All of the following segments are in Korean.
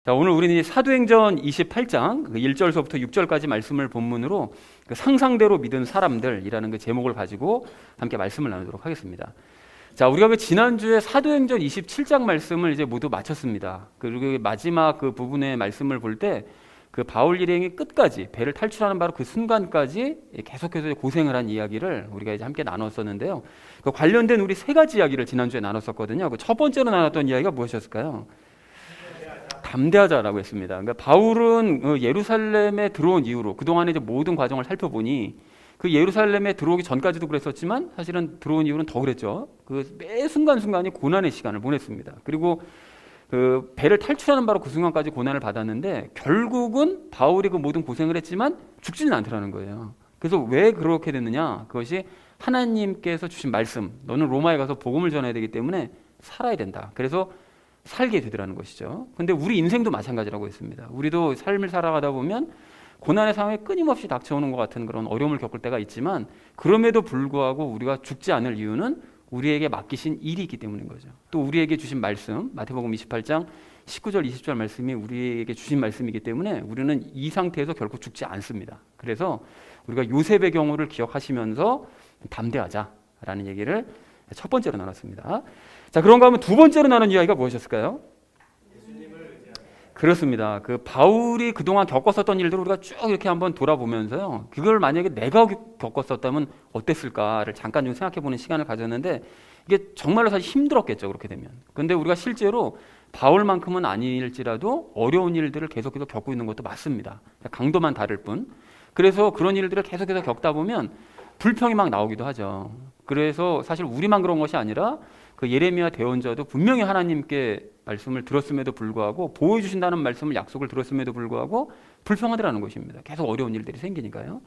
자, 오늘 우리는 사도행전 28장 1절서부터 6절까지 말씀을 본문으로 그 상상대로 믿은 사람들이라는 그 제목을 가지고 함께 말씀을 나누도록 하겠습니다. 자, 우리가 그 지난주에 사도행전 27장 말씀을 이제 모두 마쳤습니다. 그리고 마지막 그 부분의 말씀을 볼 때 그 바울 일행이 끝까지 배를 탈출하는 바로 그 순간까지 계속해서 고생을 한 이야기를 우리가 이제 함께 나눴었는데요. 그 관련된 우리 세 가지 이야기를 지난주에 나눴었거든요. 그 첫 번째로 나눴던 이야기가 무엇이었을까요? 담대하자라고 했습니다. 그러니까 바울은 예루살렘에 들어온 이후로 그동안의 이제 모든 과정을 살펴보니 그 예루살렘에 들어오기 전까지도 그랬었지만 사실은 들어온 이후는 더 그랬죠. 그 매 순간순간이 고난의 시간을 보냈습니다. 그리고 그 배를 탈출하는 바로 그 순간까지 고난을 받았는데 결국은 바울이 그 모든 고생을 했지만 죽지는 않더라는 거예요. 그래서 왜 그렇게 됐느냐? 그것이 하나님께서 주신 말씀, 너는 로마에 가서 복음을 전해야 되기 때문에 살아야 된다. 그래서 살게 되더라는 것이죠. 근데 우리 인생도 마찬가지라고 했습니다. 우리도 삶을 살아가다 보면 고난의 상황에 끊임없이 닥쳐오는 것 같은 그런 어려움을 겪을 때가 있지만 그럼에도 불구하고 우리가 죽지 않을 이유는 우리에게 맡기신 일이 있기 때문인 거죠. 또 우리에게 주신 말씀, 마태복음 28장 19절 20절 말씀이 우리에게 주신 말씀이기 때문에 우리는 이 상태에서 결코 죽지 않습니다. 그래서 우리가 요셉의 경우를 기억하시면서 담대하자라는 얘기를 첫 번째로 나눴습니다. 자, 그런가 하면 두 번째로 나눈 이야기가 무엇이었을까요? 그렇습니다. 그 바울이 그동안 겪었었던 일들을 우리가 쭉 이렇게 한번 돌아보면서요. 그걸 만약에 내가 겪었었다면 어땠을까를 잠깐 좀 생각해보는 시간을 가졌는데 이게 정말로 사실 힘들었겠죠. 그렇게 되면. 근데 우리가 실제로 바울만큼은 아닐지라도 어려운 일들을 계속해서 겪고 있는 것도 맞습니다. 강도만 다를 뿐. 그래서 그런 일들을 계속해서 겪다 보면 불평이 막 나오기도 하죠. 그래서 사실 우리만 그런 것이 아니라 그 예레미야 대언자도 분명히 하나님께 말씀을 들었음에도 불구하고 보여주신다는 말씀을 약속을 들었음에도 불구하고 불평하더라는 것입니다. 계속 어려운 일들이 생기니까요.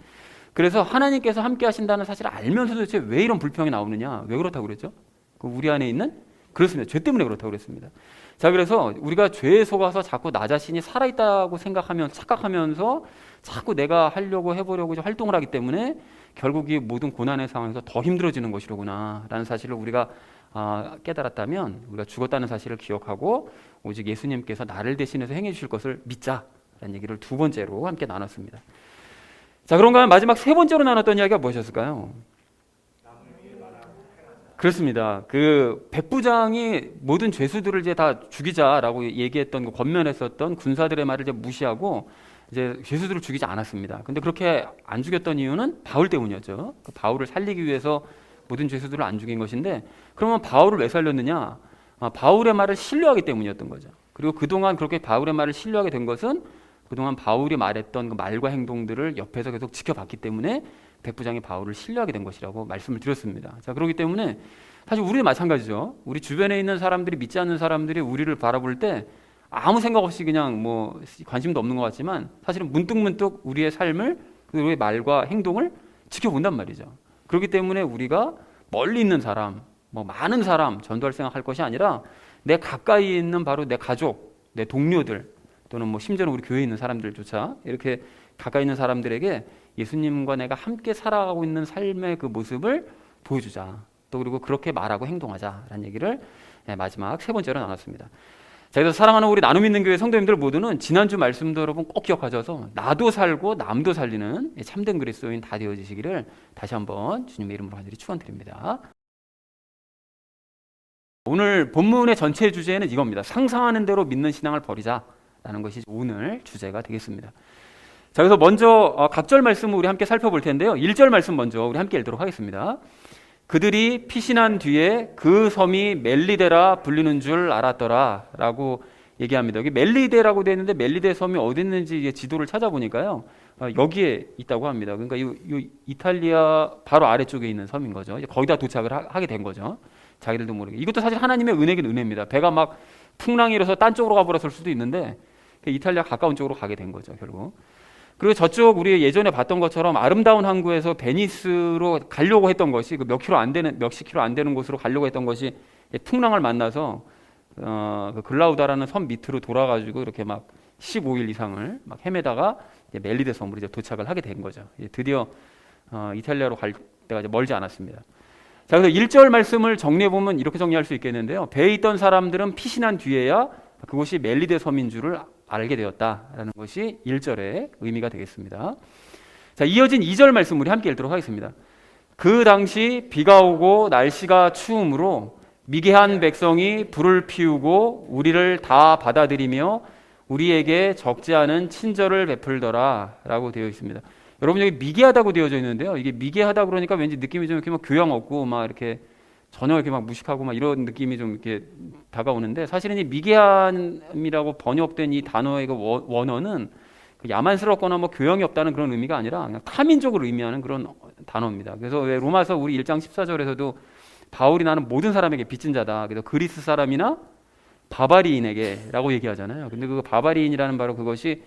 그래서 하나님께서 함께 하신다는 사실을 알면서도 도대체 왜 이런 불평이 나오느냐, 왜 그렇다고 그랬죠? 우리 안에 있는 그렇습니다. 죄 때문에 그렇다고 그랬습니다. 자, 그래서 우리가 죄에 속아서 자꾸 나 자신이 살아있다고 생각하면서 착각하면서 자꾸 내가 하려고 해보려고 활동을 하기 때문에 결국 이 모든 고난의 상황에서 더 힘들어지는 것이로구나 라는 사실을 우리가 깨달았다면 우리가 죽었다는 사실을 기억하고 오직 예수님께서 나를 대신해서 행해 주실 것을 믿자라는 얘기를 두 번째로 함께 나눴습니다. 자, 그런가 하면 마지막 세 번째로 나눴던 이야기가 무엇이었을까요? 그렇습니다. 그 백부장이 모든 죄수들을 이제 다 죽이자라고 얘기했던 그 권면했었던 군사들의 말을 이제 무시하고 이제 죄수들을 죽이지 않았습니다. 근데 그렇게 안 죽였던 이유는 바울 때문이었죠. 그 바울을 살리기 위해서 모든 죄수들을 안 죽인 것인데 그러면 바울을 왜 살렸느냐? 바울의 말을 신뢰하기 때문이었던 거죠. 그리고 그동안 그렇게 바울의 말을 신뢰하게 된 것은 그동안 바울이 말했던 그 말과 행동들을 옆에서 계속 지켜봤기 때문에 백부장이 바울을 신뢰하게 된 것이라고 말씀을 드렸습니다. 자, 그렇기 때문에 사실 우리도 마찬가지죠. 우리 주변에 있는 사람들이 믿지 않는 사람들이 우리를 바라볼 때 아무 생각 없이 그냥 뭐 관심도 없는 것 같지만 사실은 문득문득 우리의 삶을 우리의 말과 행동을 지켜본단 말이죠. 그렇기 때문에 우리가 멀리 있는 사람, 뭐 많은 사람 전도할 생각할 것이 아니라 내 가까이 있는 바로 내 가족, 내 동료들 또는 뭐 심지어는 우리 교회에 있는 사람들조차 이렇게 가까이 있는 사람들에게 예수님과 내가 함께 살아가고 있는 삶의 그 모습을 보여주자. 또 그리고 그렇게 말하고 행동하자라는 얘기를 마지막 세 번째로 나눴습니다. 자, 그래서 사랑하는 우리 나눔 있는 교회 성도님들 모두는 지난주 말씀도 여러분 꼭 기억하셔서 나도 살고 남도 살리는 참된 그리스도인 다 되어지시기를 다시 한번 주님의 이름으로 간절히 축원드립니다. 오늘 본문의 전체 주제는 이겁니다. 상상하는 대로 믿는 신앙을 버리자라는 것이 오늘 주제가 되겠습니다. 자, 그래서 먼저 각 절 말씀을 우리 함께 살펴볼 텐데요. 1절 말씀 먼저 우리 함께 읽도록 하겠습니다. 그들이 피신한 뒤에 그 섬이 멜리데라 불리는 줄 알았더라 라고 얘기합니다. 여기 멜리데라고 되어 있는데 멜리데 섬이 어디 있는지 지도를 찾아보니까요. 여기에 있다고 합니다. 그러니까 이 이탈리아 바로 아래쪽에 있는 섬인 거죠. 거기다 도착을 하게 된 거죠. 자기들도 모르게. 이것도 사실 하나님의 은혜긴 은혜입니다. 배가 막 풍랑이 일어서 딴 쪽으로 가버렸을 수도 있는데 이탈리아 가까운 쪽으로 가게 된 거죠. 결국. 그리고 저쪽 우리 예전에 봤던 것처럼 아름다운 항구에서 베니스로 가려고 했던 것이 그 몇십 킬로 안 되는 곳으로 가려고 했던 것이 풍랑을 만나서 그 글라우다라는 섬 밑으로 돌아가지고 이렇게 막 15일 이상을 막 헤매다가 멜리데 섬으로 이제 도착을 하게 된 거죠. 드디어 이탈리아로 갈 때가 이제 멀지 않았습니다. 자, 그래서 1절 말씀을 정리해 보면 이렇게 정리할 수 있겠는데요. 배에 있던 사람들은 피신한 뒤에야 그곳이 멜리데 섬인 줄을 알게 되었다라는 것이 1절의 의미가 되겠습니다. 자, 이어진 2절 말씀 우리 함께 읽도록 하겠습니다. 그 당시 비가 오고 날씨가 추우므로 미개한 백성이 불을 피우고 우리를 다 받아들이며 우리에게 적지 않은 친절을 베풀더라 라고 되어 있습니다. 여러분, 여기 미개하다고 되어져 있는데요. 이게 미개하다 그러니까 왠지 느낌이 좀 이렇게 막 교양 없고 막 이렇게 전혀 이렇게 막 무식하고 막 이런 느낌이 좀 이렇게 다가오는데, 사실은 이 미개함이라고 번역된 이 단어의 그 원어는 야만스럽거나 뭐 교양이 없다는 그런 의미가 아니라 그냥 타민족을 의미하는 그런 단어입니다. 그래서 왜 로마서 우리 1장 14절에서도 바울이 나는 모든 사람에게 빚진 자다. 그래서 그리스 사람이나 바바리인에게라고 얘기하잖아요. 근데 그 바바리인이라는 바로 그것이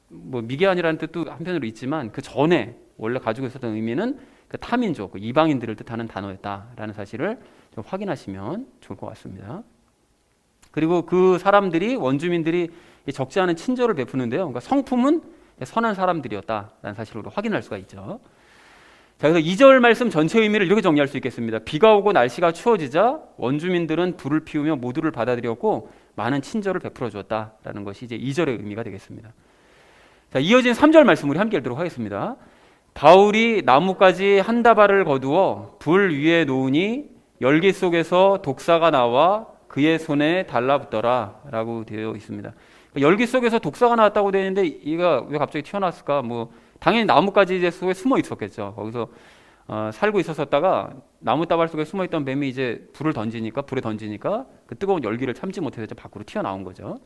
뭐 미개한이라는 뜻도 한편으로 있지만 그 전에 원래 가지고 있었던 의미는 그 타민족, 그 이방인들을 뜻하는 단어였다라는 사실을 좀 확인하시면 좋을 것 같습니다. 그리고 그 사람들이, 원주민들이 적지 않은 친절을 베푸는데요. 그러니까 성품은 선한 사람들이었다라는 사실을 확인할 수가 있죠. 자, 그래서 2절 말씀 전체 의미를 이렇게 정리할 수 있겠습니다. 비가 오고 날씨가 추워지자 원주민들은 불을 피우며 모두를 받아들였고 많은 친절을 베풀어 주었다라는 것이 이제 2절의 의미가 되겠습니다. 자, 이어진 3절 말씀 우리 함께 읽도록 하겠습니다. 바울이 나뭇가지 한 다발을 거두어 불 위에 놓으니 열기 속에서 독사가 나와 그의 손에 달라붙더라 라고 되어 있습니다. 열기 속에서 독사가 나왔다고 되어 있는데 이가 왜 갑자기 튀어나왔을까? 뭐 당연히 나뭇가지 속에 숨어 있었겠죠. 거기서 살고 있었다가 나뭇다발 속에 숨어 있던 뱀이 이제 불에 던지니까 그 뜨거운 열기를 참지 못해서 이제 밖으로 튀어나온 거죠.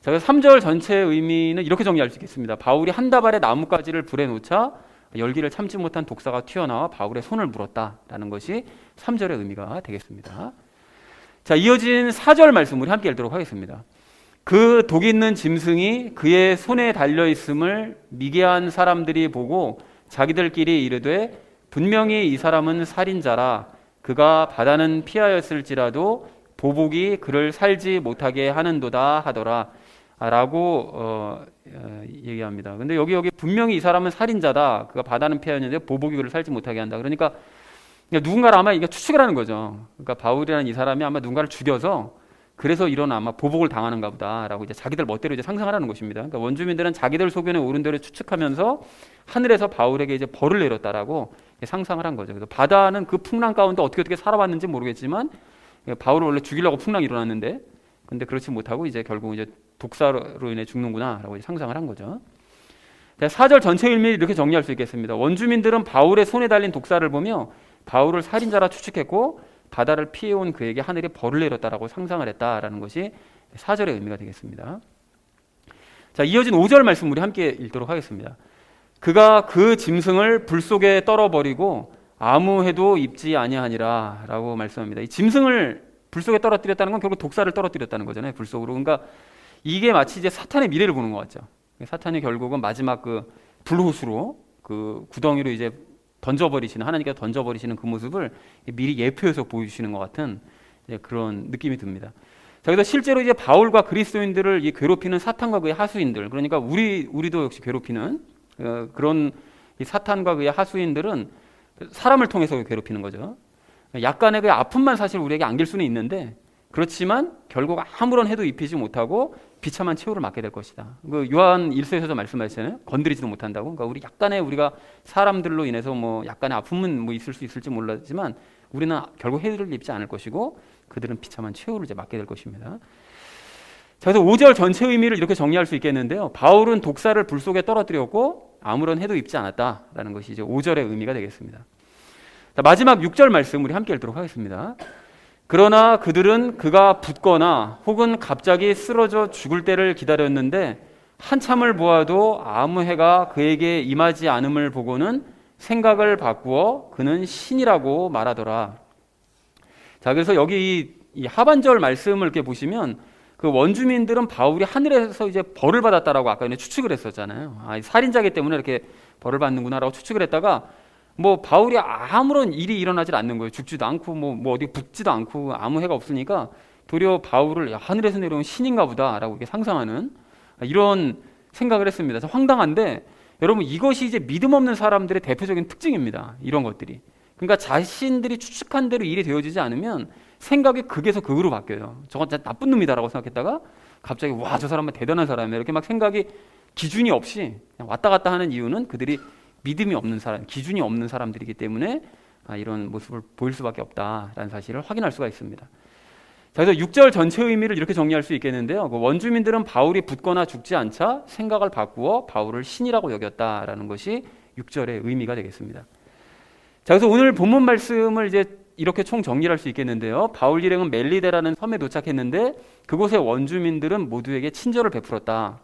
자, 그래서 3절 전체의 의미는 이렇게 정리할 수 있겠습니다. 바울이 한 다발의 나뭇가지를 불에 놓자 열기를 참지 못한 독사가 튀어나와 바울의 손을 물었다라는 것이 3절의 의미가 되겠습니다. 자, 이어진 4절 말씀 우리 함께 읽도록 하겠습니다. 그 독 있는 짐승이 그의 손에 달려 있음을 미개한 사람들이 보고 자기들끼리 이르되 분명히 이 사람은 살인자라. 그가 바다는 피하였을지라도 보복이 그를 살지 못하게 하는도다 하더라 라고 얘기합니다. 근데 여기 분명히 이 사람은 살인자다. 그가 바다는 피하였는데 보복이 그를 살지 못하게 한다. 그러니까 누군가를 아마 이게 추측을 하는 거죠. 그러니까 바울이라는 이 사람이 아마 누군가를 죽여서 그래서 이런 아마 보복을 당하는가 보다라고 이제 자기들 멋대로 이제 상상하라는 것입니다. 그러니까 원주민들은 자기들 소견에 옳은 대로 추측하면서 하늘에서 바울에게 이제 벌을 내렸다라고 상상을 한 거죠. 그래서 바다는 그 풍랑 가운데 어떻게 살아왔는지 모르겠지만 바울을 원래 죽이려고 풍랑이 일어났는데 근데 그렇지 못하고 이제 결국 이제 독사로 인해 죽는구나라고 상상을 한 거죠. 4절 전체 의미를 이렇게 정리할 수 있겠습니다. 원주민들은 바울의 손에 달린 독사를 보며 바울을 살인자라 추측했고 바다를 피해온 그에게 하늘이 벌을 내렸다라고 상상을 했다라는 것이 4절의 의미가 되겠습니다. 자, 이어진 5절 말씀 우리 함께 읽도록 하겠습니다. 그가 그 짐승을 불 속에 떨어버리고 아무 해도 입지 아니하니라 라고 말씀합니다. 이 짐승을 불 속에 떨어뜨렸다는 건 결국 독사를 떨어뜨렸다는 거잖아요. 불 속으로. 그러니까 이게 마치 이제 사탄의 미래를 보는 것 같죠. 사탄이 결국은 마지막 그 불호수로 그 구덩이로 이제 던져버리시는, 하나님께서 던져버리시는 그 모습을 미리 예표해서 보여주시는 것 같은 그런 느낌이 듭니다. 자, 그래서 실제로 이제 바울과 그리스도인들을 괴롭히는 사탄과 그의 하수인들, 그러니까 우리도 역시 괴롭히는 그런 이 사탄과 그의 하수인들은 사람을 통해서 괴롭히는 거죠. 약간의 그 아픔만 사실 우리에게 안길 수는 있는데 그렇지만 결국 아무런 해도 입히지 못하고 비참한 최후를 맞게 될 것이다. 그 요한 1서에서도 말씀하셨잖아요. 건드리지도 못한다고. 그러니까 우리 약간의 우리가 사람들로 인해서 뭐 약간의 아픔은 뭐 있을 수 있을지 몰랐지만 우리는 결국 해를 입지 않을 것이고 그들은 비참한 최후를 이제 맞게 될 것입니다. 자, 그래서 5절 전체 의미를 이렇게 정리할 수 있겠는데요. 바울은 독사를 불 속에 떨어뜨렸고 아무런 해도 입지 않았다라는 것이 이제 5절의 의미가 되겠습니다. 자, 마지막 6절 말씀 우리 함께 읽도록 하겠습니다. 그러나 그들은 그가 붙거나 혹은 갑자기 쓰러져 죽을 때를 기다렸는데 한참을 보아도 아무 해가 그에게 임하지 않음을 보고는 생각을 바꾸어 그는 신이라고 말하더라. 자, 그래서 여기 이 하반절 말씀을 이렇게 보시면 그 원주민들은 바울이 하늘에서 이제 벌을 받았다라고 아까 전에 추측을 했었잖아요. 살인자이기 때문에 이렇게 벌을 받는구나라고 추측을 했다가 뭐 바울이 아무런 일이 일어나질 않는 거예요. 죽지도 않고 뭐 어디 붙지도 않고 아무 해가 없으니까 도리어 바울을 하늘에서 내려온 신인가 보다라고 이렇게 상상하는 이런 생각을 했습니다. 황당한데 여러분 이것이 이제 믿음 없는 사람들의 대표적인 특징입니다. 이런 것들이. 그러니까 자신들이 추측한 대로 일이 되어지지 않으면 생각이 극에서 극으로 바뀌어요. 저건 나쁜 놈이다라고 생각했다가 갑자기 와, 저 사람은 대단한 사람이야 이렇게 막 생각이 기준이 없이 그냥 왔다 갔다 하는 이유는 그들이 믿음이 없는 사람, 기준이 없는 사람들이기 때문에 이런 모습을 보일 수밖에 없다라는 사실을 확인할 수가 있습니다. 자, 그래서 6절 전체 의미를 이렇게 정리할 수 있겠는데요. 그 원주민들은 바울이 붙거나 죽지 않자 생각을 바꾸어 바울을 신이라고 여겼다라는 것이 6절의 의미가 되겠습니다. 자, 그래서 오늘 본문 말씀을 이제 이렇게 총 정리를 할 수 있겠는데요. 바울 일행은 멜리데라는 섬에 도착했는데 그곳의 원주민들은 모두에게 친절을 베풀었다.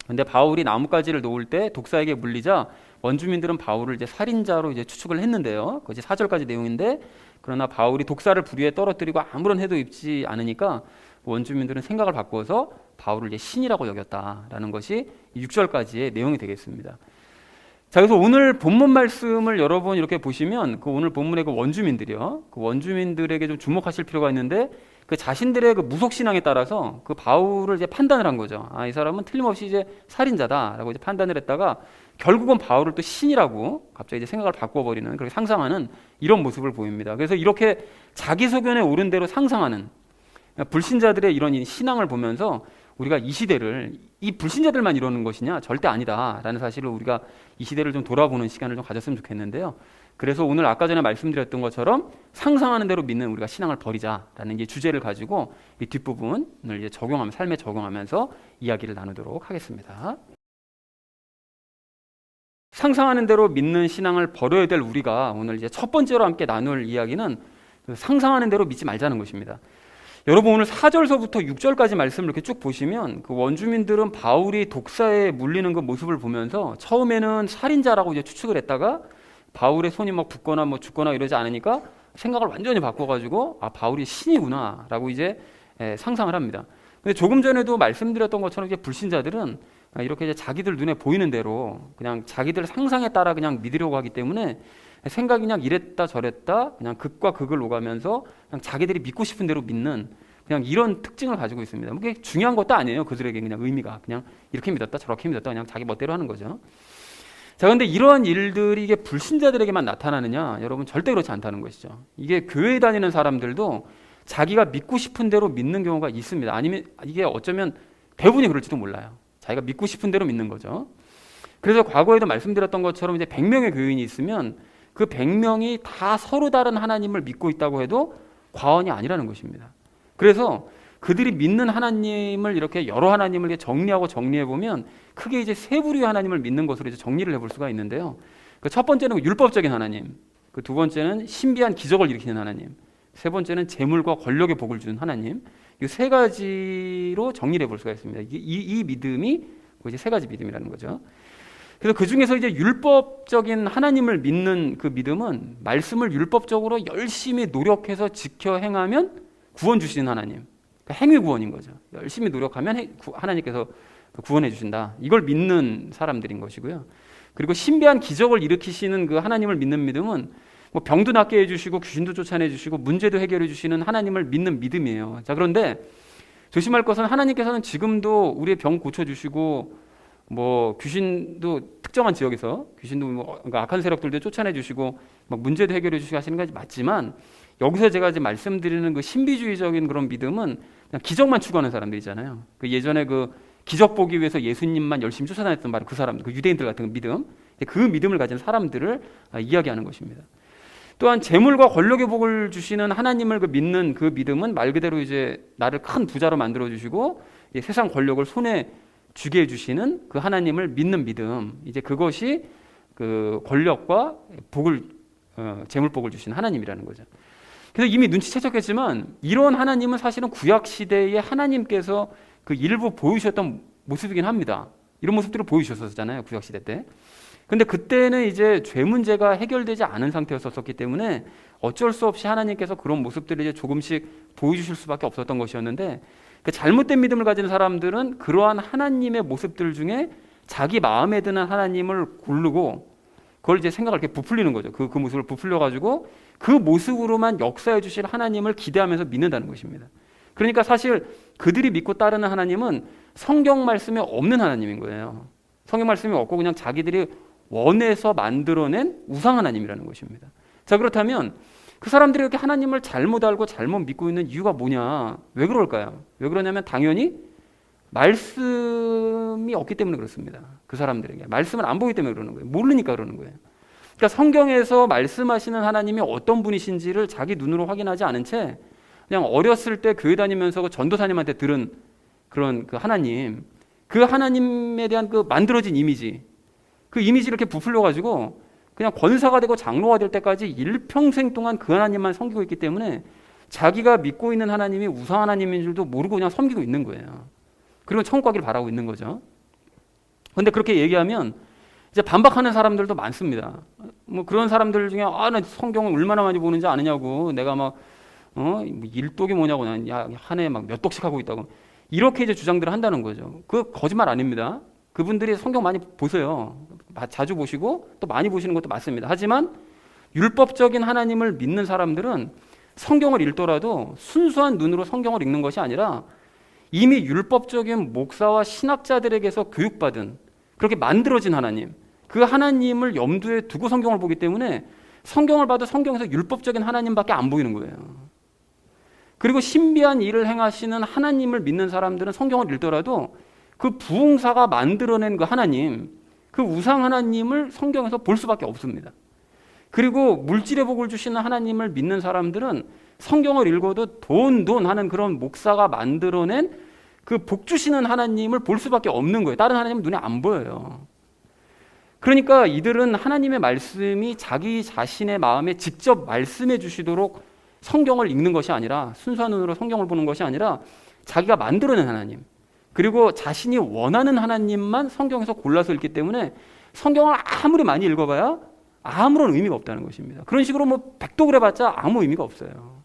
근데 바울이 나뭇가지를 놓을 때 독사에게 물리자 원주민들은 바울을 이제 살인자로 이제 추측을 했는데요. 그것이 4절까지 내용인데, 그러나 바울이 독사를 부리에 떨어뜨리고 아무런 해도 입지 않으니까 원주민들은 생각을 바꾸어서 바울을 이제 신이라고 여겼다라는 것이 6절까지의 내용이 되겠습니다. 자, 그래서 오늘 본문 말씀을 여러분 이렇게 보시면 그 오늘 본문의 그 원주민들이요, 그 원주민들에게 좀 주목하실 필요가 있는데, 그 자신들의 그 무속 신앙에 따라서 그 바울을 이제 판단을 한 거죠. 이 사람은 틀림없이 이제 살인자다라고 이제 판단을 했다가 결국은 바울을 또 신이라고 갑자기 이제 생각을 바꿔버리는, 그렇게 상상하는 이런 모습을 보입니다. 그래서 이렇게 자기 소견에 옳은 대로 상상하는 불신자들의 이런 신앙을 보면서 우리가 이 시대를 이 불신자들만 이러는 것이냐? 절대 아니다라는 사실을 우리가 이 시대를 좀 돌아보는 시간을 좀 가졌으면 좋겠는데요. 그래서 오늘 아까 전에 말씀드렸던 것처럼 상상하는 대로 믿는 우리가 신앙을 버리자라는 이제 주제를 가지고 이 뒷부분을 이제 삶에 적용하면서 이야기를 나누도록 하겠습니다. 상상하는 대로 믿는 신앙을 버려야 될 우리가 오늘 이제 첫 번째로 함께 나눌 이야기는 상상하는 대로 믿지 말자는 것입니다. 여러분, 오늘 4절서부터 6절까지 말씀을 이렇게 쭉 보시면 그 원주민들은 바울이 독사에 물리는 그 모습을 보면서 처음에는 살인자라고 이제 추측을 했다가 바울의 손이 막 붓거나 뭐 죽거나 이러지 않으니까 생각을 완전히 바꿔가지고 바울이 신이구나라고 이제 상상을 합니다. 근데 조금 전에도 말씀드렸던 것처럼 이제 불신자들은 이렇게 이제 자기들 눈에 보이는 대로 그냥 자기들 상상에 따라 그냥 믿으려고 하기 때문에 생각이 그냥 이랬다 저랬다 그냥 극과 극을 오가면서 그냥 자기들이 믿고 싶은 대로 믿는 그냥 이런 특징을 가지고 있습니다. 그게 중요한 것도 아니에요. 그들에게 그냥 의미가 그냥 이렇게 믿었다 저렇게 믿었다 그냥 자기 멋대로 하는 거죠. 자, 그런데 이러한 일들이 이게 불신자들에게만 나타나느냐? 여러분, 절대 그렇지 않다는 것이죠. 이게 교회 다니는 사람들도 자기가 믿고 싶은 대로 믿는 경우가 있습니다. 아니면 이게 어쩌면 대부분이 그럴지도 몰라요. 자기가 믿고 싶은 대로 믿는 거죠. 그래서 과거에도 말씀드렸던 것처럼 이제 100명의 교인이 있으면 그 100명이 다 서로 다른 하나님을 믿고 있다고 해도 과언이 아니라는 것입니다. 그래서 그들이 믿는 하나님을 이렇게 여러 하나님을 정리하고 정리해 보면 크게 이제 세 부류의 하나님을 믿는 것으로 이제 정리를 해볼 수가 있는데요. 그 첫 번째는 율법적인 하나님, 그 두 번째는 신비한 기적을 일으키는 하나님, 세 번째는 재물과 권력의 복을 주는 하나님. 이 세 가지로 정리를 해볼 수가 있습니다. 이 믿음이 이제 세 가지 믿음이라는 거죠. 그래서 그 중에서 이제 율법적인 하나님을 믿는 그 믿음은 말씀을 율법적으로 열심히 노력해서 지켜 행하면 구원 주시는 하나님. 행위 구원인 거죠. 열심히 노력하면 하나님께서 구원해 주신다. 이걸 믿는 사람들인 것이고요. 그리고 신비한 기적을 일으키시는 그 하나님을 믿는 믿음은 뭐 병도 낫게 해주시고 귀신도 쫓아내 주시고 문제도 해결해 주시는 하나님을 믿는 믿음이에요. 자, 그런데 조심할 것은 하나님께서는 지금도 우리의 병 고쳐주시고 뭐 귀신도 특정한 지역에서 귀신도 뭐 악한 세력들도 쫓아내 주시고 막 문제도 해결해 주시고 하시는 것이 맞지만, 여기서 제가 이제 말씀드리는 그 신비주의적인 그런 믿음은 그냥 기적만 추구하는 사람들이잖아요. 그 예전에 그 기적 보기 위해서 예수님만 열심히 쫓아다녔던 바로 그 사람, 그 유대인들 같은 믿음, 그 믿음을 가진 사람들을 이야기하는 것입니다. 또한 재물과 권력의 복을 주시는 하나님을 믿는 그 믿음은 말 그대로 이제 나를 큰 부자로 만들어 주시고 세상 권력을 손에 쥐게 해주시는 그 하나님을 믿는 믿음, 이제 그것이 그 권력과 복을 재물복을 주시는 하나님이라는 거죠. 그래서 이미 눈치채셨겠지만 이런 하나님은 사실은 구약 시대에 하나님께서 그 일부 보이셨던 모습이긴 합니다. 이런 모습들을 보이셨었잖아요, 구약 시대 때. 근데 그때는 이제 죄 문제가 해결되지 않은 상태였었기 때문에 어쩔 수 없이 하나님께서 그런 모습들을 이제 조금씩 보여주실 수밖에 없었던 것이었는데, 그 잘못된 믿음을 가진 사람들은 그러한 하나님의 모습들 중에 자기 마음에 드는 하나님을 고르고 그걸 이제 생각을 이렇게 부풀리는 거죠. 그 모습을 부풀려가지고 그 모습으로만 역사해 주실 하나님을 기대하면서 믿는다는 것입니다. 그러니까 사실 그들이 믿고 따르는 하나님은 성경 말씀에 없는 하나님인 거예요. 성경 말씀이 없고 그냥 자기들이 원해서 만들어낸 우상 하나님이라는 것입니다. 자, 그렇다면 그 사람들이 이렇게 하나님을 잘못 알고 잘못 믿고 있는 이유가 뭐냐? 왜 그럴까요? 왜 그러냐면 당연히 말씀이 없기 때문에 그렇습니다. 그 사람들에게 말씀을 안 보기 때문에 그러는 거예요. 모르니까 그러는 거예요. 그러니까 성경에서 말씀하시는 하나님이 어떤 분이신지를 자기 눈으로 확인하지 않은 채 그냥 어렸을 때 교회 다니면서 그 전도사님한테 들은 그런 그 하나님, 그 하나님에 대한 그 만들어진 이미지, 그 이미지를 이렇게 부풀려 가지고 그냥 권사가 되고 장로가 될 때까지 일평생 동안 그 하나님만 섬기고 있기 때문에 자기가 믿고 있는 하나님이 우상 하나님인 줄도 모르고 그냥 섬기고 있는 거예요. 그리고 천국 가기를 바라고 있는 거죠. 그런데 그렇게 얘기하면 이제 반박하는 사람들도 많습니다. 뭐 그런 사람들 중에 나 성경을 얼마나 많이 보는지 아느냐고, 내가 막 일독이 뭐냐고, 한 해에 막 몇 독씩 하고 있다고, 이렇게 이제 주장들을 한다는 거죠. 그 거짓말 아닙니다. 그분들이 성경 많이 보세요. 자주 보시고 또 많이 보시는 것도 맞습니다. 하지만 율법적인 하나님을 믿는 사람들은 성경을 읽더라도 순수한 눈으로 성경을 읽는 것이 아니라 이미 율법적인 목사와 신학자들에게서 교육받은, 그렇게 만들어진 하나님, 그 하나님을 염두에 두고 성경을 보기 때문에 성경을 봐도 성경에서 율법적인 하나님밖에 안 보이는 거예요. 그리고 신비한 일을 행하시는 하나님을 믿는 사람들은 성경을 읽더라도 그 부흥사가 만들어낸 그 하나님, 그 우상 하나님을 성경에서 볼 수밖에 없습니다. 그리고 물질의 복을 주시는 하나님을 믿는 사람들은 성경을 읽어도 돈 하는 그런 목사가 만들어낸 그 복 주시는 하나님을 볼 수밖에 없는 거예요. 다른 하나님은 눈에 안 보여요. 그러니까 이들은 하나님의 말씀이 자기 자신의 마음에 직접 말씀해 주시도록 성경을 읽는 것이 아니라, 순수한 눈으로 성경을 보는 것이 아니라 자기가 만들어낸 하나님, 그리고 자신이 원하는 하나님만 성경에서 골라서 읽기 때문에 성경을 아무리 많이 읽어봐야 아무런 의미가 없다는 것입니다. 그런 식으로 뭐 백독을 해봤자 아무 의미가 없어요.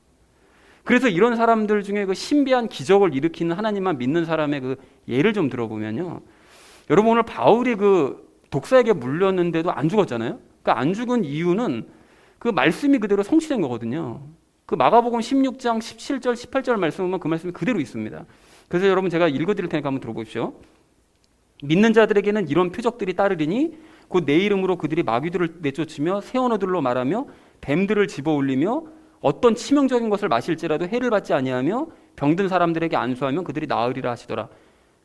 그래서 이런 사람들 중에 그 신비한 기적을 일으키는 하나님만 믿는 사람의 그 예를 좀 들어보면요, 여러분 오늘 바울이 그 독사에게 물렸는데도 안 죽었잖아요. 그러니까 안 죽은 이유는 그 말씀이 그대로 성취된 거거든요. 그 마가복음 16장 17절 18절 말씀 보면 그 말씀이 그대로 있습니다. 그래서 여러분 제가 읽어드릴 테니까 한번 들어보십시오. 믿는 자들에게는 이런 표적들이 따르리니 곧 내 이름으로 그들이 마귀들을 내쫓으며 새 언어들로 말하며 뱀들을 집어올리며 어떤 치명적인 것을 마실지라도 해를 받지 아니하며 병든 사람들에게 안수하면 그들이 나으리라 하시더라.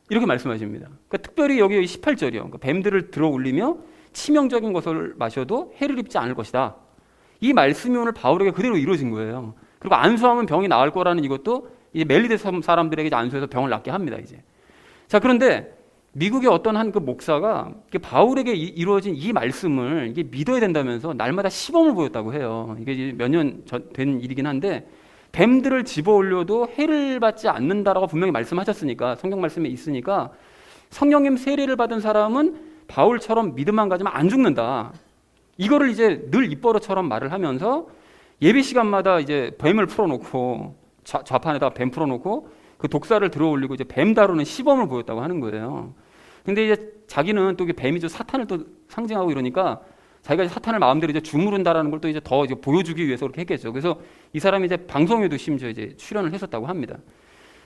이렇게 말씀하십니다. 그러니까 특별히 여기 18절이요. 그러니까 뱀들을 들어올리며 치명적인 것을 마셔도 해를 입지 않을 것이다. 이 말씀이 오늘 바울에게 그대로 이루어진 거예요. 그리고 안수하면 병이 나을 거라는 이것도 이제 멜리데 사람들에게 안수해서 병을 낫게 합니다. 이제. 자, 그런데 미국의 어떤 한 그 목사가 바울에게 이루어진 이 말씀을 이게 믿어야 된다면서 날마다 시범을 보였다고 해요. 이게 몇 년 된 일이긴 한데, 뱀들을 집어올려도 해를 받지 않는다라고 분명히 말씀하셨으니까, 성경 말씀에 있으니까 성령님 세례를 받은 사람은 바울처럼 믿음만 가지면 안 죽는다. 이거를 이제 늘 입버릇처럼 말을 하면서 예배 시간마다 이제 뱀을 풀어놓고 좌판에다가 뱀 풀어놓고 그 독사를 들어올리고 이제 뱀 다루는 시범을 보였다고 하는 거예요. 근데 이제 자기는 또 뱀이 좀 사탄을 또 상징하고 이러니까 자기가 사탄을 마음대로 이제 주무른다라는 걸 또 이제 더 이제 보여주기 위해서 그렇게 했겠죠. 그래서 이 사람이 이제 방송에도 심지어 이제 출연을 했었다고 합니다.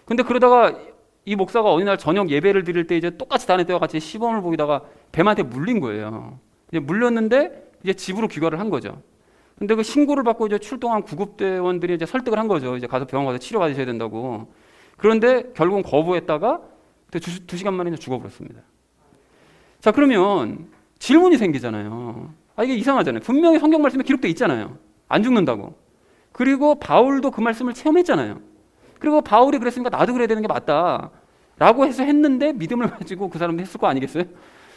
근데 그러다가 이 목사가 어느 날 저녁 예배를 드릴 때 이제 똑같이 다닐 때와 같이 시범을 보이다가 뱀한테 물린 거예요. 이제 물렸는데 이제 집으로 귀가를 한 거죠. 근데 그 신고를 받고 이제 출동한 구급대원들이 이제 설득을 한 거죠. 이제 가서 병원 가서 치료받으셔야 된다고. 그런데 결국은 거부했다가 두 시간 만에 죽어버렸습니다. 자, 그러면 질문이 생기잖아요. 이게 이상하잖아요. 분명히 성경 말씀에 기록되어 있잖아요. 안 죽는다고. 그리고 바울도 그 말씀을 체험했잖아요. 그리고 바울이 그랬으니까 나도 그래야 되는 게 맞다 라고 해서 했는데 믿음을 가지고 그 사람도 했을 거 아니겠어요?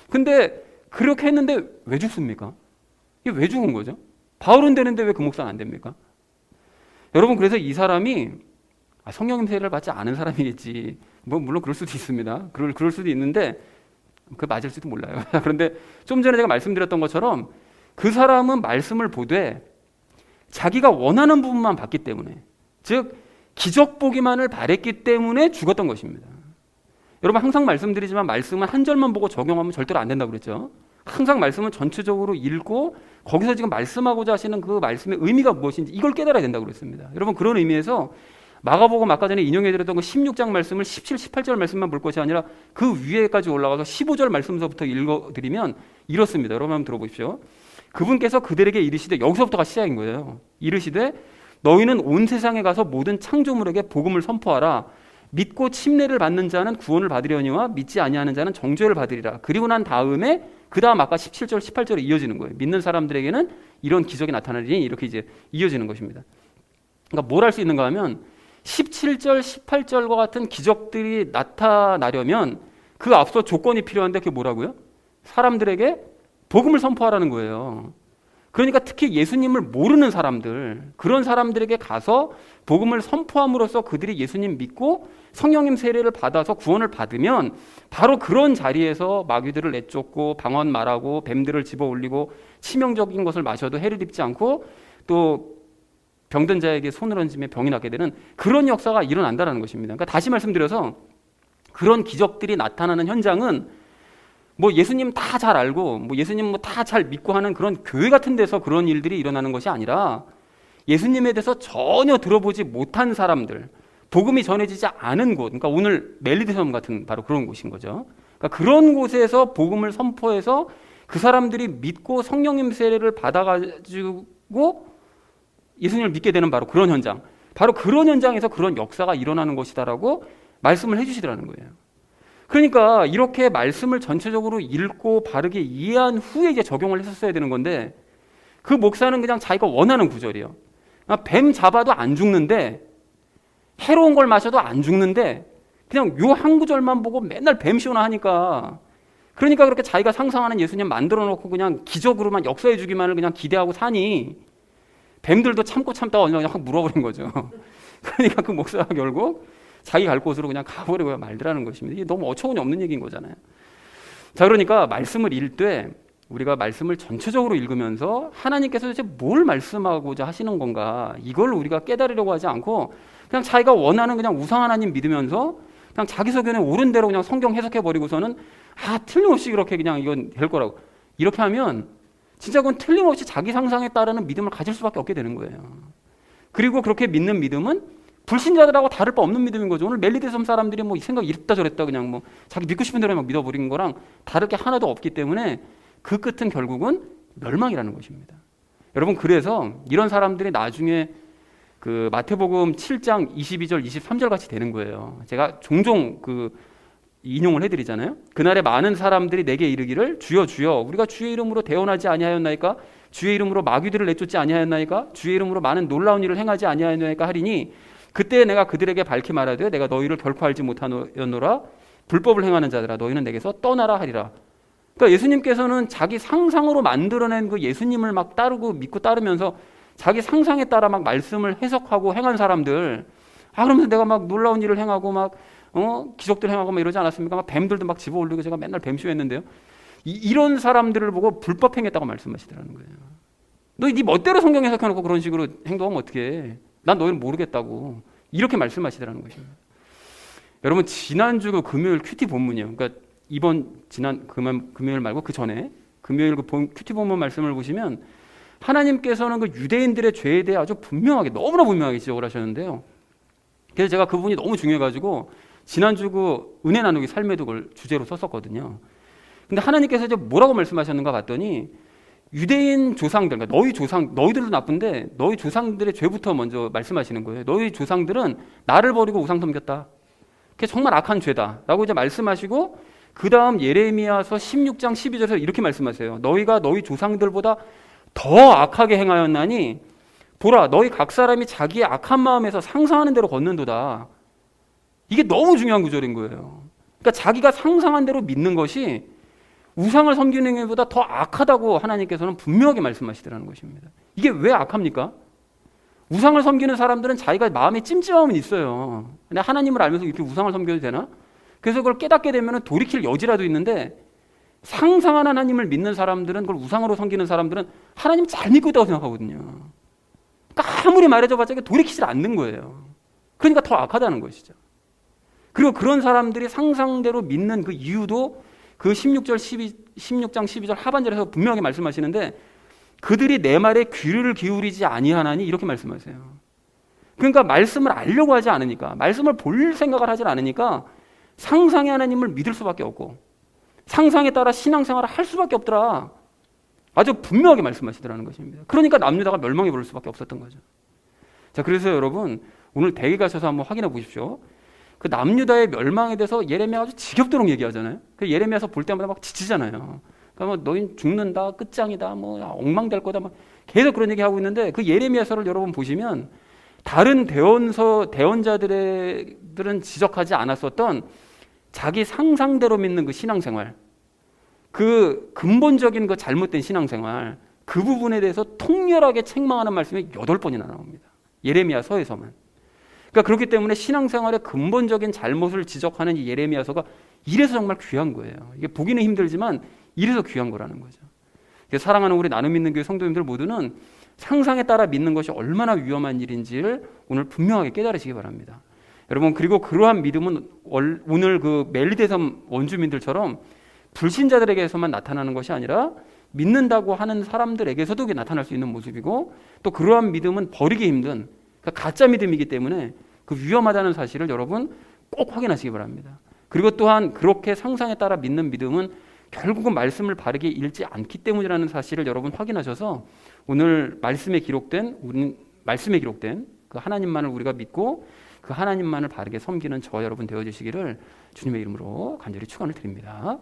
근데 그렇게 했는데 왜 죽습니까? 이게 왜 죽은 거죠? 바울은 되는데 왜 그 목사는 안 됩니까? 여러분, 그래서 이 사람이 성령님 세례를 받지 않은 사람이겠지. 뭐 물론 그럴 수도 있습니다. 그럴 수도 있는데 그 맞을지도 몰라요. 그런데 좀 전에 제가 말씀드렸던 것처럼 그 사람은 말씀을 보되 자기가 원하는 부분만 봤기 때문에, 즉 기적 보기만을 바랬기 때문에 죽었던 것입니다. 여러분, 항상 말씀드리지만 말씀은 한 절만 보고 적용하면 절대로 안 된다고 그랬죠. 항상 말씀은 전체적으로 읽고 거기서 지금 말씀하고자 하시는 그 말씀의 의미가 무엇인지 이걸 깨달아야 된다고 그랬습니다. 여러분, 그런 의미에서 마가복음 아까 전에 인용해드렸던 그 16장 말씀을 17, 18절 말씀만 볼 것이 아니라 그 위에까지 올라가서 15절 말씀서부터 읽어드리면 이렇습니다. 여러분 한번 들어보십시오. 그분께서 그들에게 이르시되, 여기서부터가 시작인 거예요. 이르시되 너희는 온 세상에 가서 모든 창조물에게 복음을 선포하라. 믿고 침례를 받는 자는 구원을 받으려니와 믿지 아니하는 자는 정죄를 받으리라. 그리고 난 다음에 그 다음 아까 17절 18절에 이어지는 거예요. 믿는 사람들에게는 이런 기적이 나타나리니 이렇게 이제 이어지는 것입니다. 그러니까 뭘 할 수 있는가 하면 17절 18절과 같은 기적들이 나타나려면 그 앞서 조건이 필요한데 그게 뭐라고요? 사람들에게 복음을 선포하라는 거예요. 그러니까 특히 예수님을 모르는 사람들, 그런 사람들에게 가서 복음을 선포함으로써 그들이 예수님 믿고 성령님 세례를 받아서 구원을 받으면 바로 그런 자리에서 마귀들을 내쫓고 방언 말하고 뱀들을 집어 올리고 치명적인 것을 마셔도 해를 입지 않고 또 병든 자에게 손을 얹으며 병이 낫게 되는 그런 역사가 일어난다는 것입니다. 그러니까 다시 말씀드려서 그런 기적들이 나타나는 현장은 뭐 예수님 다 잘 알고 뭐 예수님 뭐 다 잘 믿고 하는 그런 교회 같은 데서 그런 일들이 일어나는 것이 아니라 예수님에 대해서 전혀 들어보지 못한 사람들, 복음이 전해지지 않은 곳, 그러니까 오늘 멜리드섬 같은 바로 그런 곳인 거죠. 그러니까 그런 곳에서 복음을 선포해서 그 사람들이 믿고 성령님 세례를 받아가지고 예수님을 믿게 되는 바로 그런 현장, 바로 그런 현장에서 그런 역사가 일어나는 것이다라고 말씀을 해주시더라는 거예요. 그러니까 이렇게 말씀을 전체적으로 읽고 바르게 이해한 후에 이제 적용을 했었어야 되는 건데 그 목사는 그냥 자기가 원하는 구절이에요. 뱀 잡아도 안 죽는데 해로운 걸 마셔도 안 죽는데 그냥 요 한 구절만 보고 맨날 뱀 시오나 하니까 그러니까 그렇게 자기가 상상하는 예수님 만들어 놓고 그냥 기적으로만 역사해 주기만을 그냥 기대하고 사니 뱀들도 참다가 그냥 확 물어버린 거죠. 그러니까 그 목사가 결국 자기 갈 곳으로 그냥 가버리고 말더라는 것입니다. 이게 너무 어처구니 없는 얘기인 거잖아요. 자, 그러니까 말씀을 읽을 때 우리가 말씀을 전체적으로 읽으면서 하나님께서 도대체 뭘 말씀하고자 하시는 건가 이걸 우리가 깨달으려고 하지 않고 그냥 자기가 원하는 그냥 우상 하나님 믿으면서 그냥 자기 소견에 옳은 대로 그냥 성경 해석해 버리고서는 틀림없이 그렇게 그냥 이건 될 거라고 이렇게 하면 진짜 그건 틀림없이 자기 상상에 따르는 믿음을 가질 수밖에 없게 되는 거예요. 그리고 그렇게 믿는 믿음은 불신자들하고 다를 바 없는 믿음인 거죠. 오늘 멜리드섬 사람들이 뭐 생각 이랬다 저랬다 그냥 뭐 자기 믿고 싶은 대로 막 믿어버린 거랑 다를 게 하나도 없기 때문에 그 끝은 결국은 멸망이라는 것입니다. 여러분 그래서 이런 사람들이 나중에 그 마태복음 7장 22절 23절 같이 되는 거예요. 제가 종종 그 인용을 해드리잖아요. 그날에 많은 사람들이 내게 이르기를 주여 주여 우리가 주의 이름으로 대언하지 아니하였나이까 주의 이름으로 마귀들을 내쫓지 아니하였나이까 주의 이름으로 많은 놀라운 일을 행하지 아니하였나이까 하리니 그때 내가 그들에게 밝히 말하되 내가 너희를 결코 알지 못하였노라 불법을 행하는 자들아 너희는 내게서 떠나라 하리라. 그러니까 예수님께서는 자기 상상으로 만들어낸 그 예수님을 막 따르고 믿고 따르면서 자기 상상에 따라 막 말씀을 해석하고 행한 사람들 그러면서 내가 막 놀라운 일을 행하고 막 기적들 행하고 막 이러지 않았습니까? 막 뱀들도 막 집어 올리고 제가 맨날 뱀쇼 했는데요. 이런 사람들을 보고 불법 행했다고 말씀하시더라는 거예요. 너 네 멋대로 성경 해석해놓고 그런 식으로 행동하면 어떻게 해? 난 너희를 모르겠다고 이렇게 말씀하시더라는 것입니다. 여러분 지난주 그 금요일 큐티 본문이요. 그러니까 이번 지난 금요일 말고 그 전에 금요일 그 큐티 본문 말씀을 보시면 하나님께서는 그 유대인들의 죄에 대해 아주 분명하게 너무나 분명하게 지적을 하셨는데요. 그래서 제가 그 부분이 너무 중요해가지고 지난주 그 은혜 나누기 삶에도 그걸 주제로 썼었거든요. 근데 하나님께서 이제 뭐라고 말씀하셨는가 봤더니 유대인 조상들, 그러니까 너희들도 나쁜데 너희 조상들의 죄부터 먼저 말씀하시는 거예요. 너희 조상들은 나를 버리고 우상 섬겼다. 그게 정말 악한 죄다라고 이제 말씀하시고 그 다음 예레미야서 16장 12절에서 이렇게 말씀하세요. 너희가 너희 조상들보다 더 악하게 행하였나니 보라 너희 각 사람이 자기의 악한 마음에서 상상하는 대로 걷는도다. 이게 너무 중요한 구절인 거예요. 그러니까 자기가 상상한 대로 믿는 것이 우상을 섬기는 것보다 더 악하다고 하나님께서는 분명하게 말씀하시더라는 것입니다. 이게 왜 악합니까? 우상을 섬기는 사람들은 자기가 마음에 찜찜함은 있어요. 근데 하나님을 알면서 이렇게 우상을 섬겨도 되나? 그래서 그걸 깨닫게 되면 돌이킬 여지라도 있는데 상상한 하나님을 믿는 사람들은 그걸 우상으로 섬기는 사람들은 하나님 잘 믿고 있다고 생각하거든요. 그러니까 아무리 말해줘봤자 돌이키질 않는 거예요. 그러니까 더 악하다는 것이죠. 그리고 그런 사람들이 상상대로 믿는 그 이유도 그 16장 12절 하반절에서 분명하게 말씀하시는데 그들이 내 말에 귀를 기울이지 아니하나니 이렇게 말씀하세요. 그러니까 말씀을 알려고 하지 않으니까 말씀을 볼 생각을 하지 않으니까 상상의 하나님을 믿을 수밖에 없고 상상에 따라 신앙생활을 할 수밖에 없더라. 아주 분명하게 말씀하시더라는 것입니다. 그러니까 남유다가 멸망에 버릴 수밖에 없었던 거죠. 자, 그래서 여러분 오늘 댁에 가셔서 한번 확인해 보십시오. 그 남유다의 멸망에 대해서 예레미야가 아주 지겹도록 얘기하잖아요. 그 예레미야서 볼 때마다 막 지치잖아요. 그러니까 뭐 너희 죽는다, 끝장이다, 뭐 엉망될 거다, 막 계속 그런 얘기하고 있는데 그 예레미야서를 여러분 보시면 다른 대언자들은 지적하지 않았었던 자기 상상대로 믿는 그 신앙생활, 그 근본적인 그 잘못된 신앙생활, 그 부분에 대해서 통렬하게 책망하는 말씀이 8번이나 나옵니다. 예레미야서에서만. 그러니까 그렇기 때문에 신앙생활의 근본적인 잘못을 지적하는 이 예레미야서가 이래서 정말 귀한 거예요. 이게 보기는 힘들지만 이래서 귀한 거라는 거죠. 사랑하는 우리 나눔 믿는 교회 성도님들 모두는 상상에 따라 믿는 것이 얼마나 위험한 일인지를 오늘 분명하게 깨달으시기 바랍니다. 여러분, 그리고 그러한 믿음은 오늘 그 멜리데섬 원주민들처럼 불신자들에게서만 나타나는 것이 아니라 믿는다고 하는 사람들에게서도 나타날 수 있는 모습이고, 또 그러한 믿음은 버리기 힘든 그러니까 가짜 믿음이기 때문에 그 위험하다는 사실을 여러분 꼭 확인하시기 바랍니다. 그리고 또한 그렇게 상상에 따라 믿는 믿음은 결국은 말씀을 바르게 읽지 않기 때문이라는 사실을 여러분 확인하셔서 오늘 말씀에 기록된 그 하나님만을 우리가 믿고 그 하나님만을 바르게 섬기는 저와 여러분 되어주시기를 주님의 이름으로 간절히 축원을 드립니다.